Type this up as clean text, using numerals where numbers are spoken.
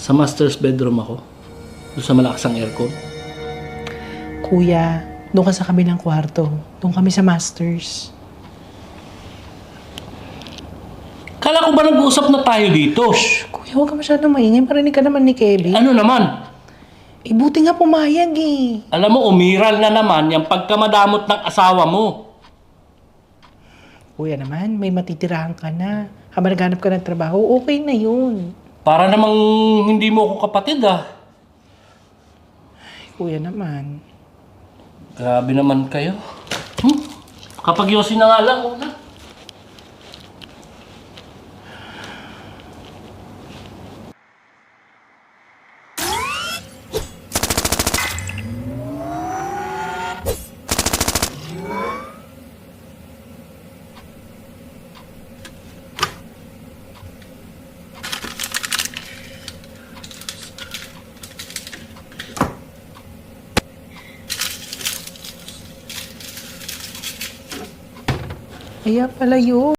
Sa master's bedroom ako. Doon sa malakas ang aircon. Kuya, doon ka sa kabilang kwarto. Doon kami sa masters. Kala ko ba nag-uusap na tayo dito? Kuya, huwag ka masyadong maingay. Marinig ka naman ni Kevin. Ano naman? Buti nga pumayag eh. Alam mo, umiral na naman yung pagkamadamot ng asawa mo. Kuya naman, may matitirahan ka na. Habang naghanap ka ng trabaho, okay na yun. Para namang hindi mo ako kapatid ah. Kuya naman. Grabe naman kayo. Kapag yosin na nga lang, una. Kaya pala yun.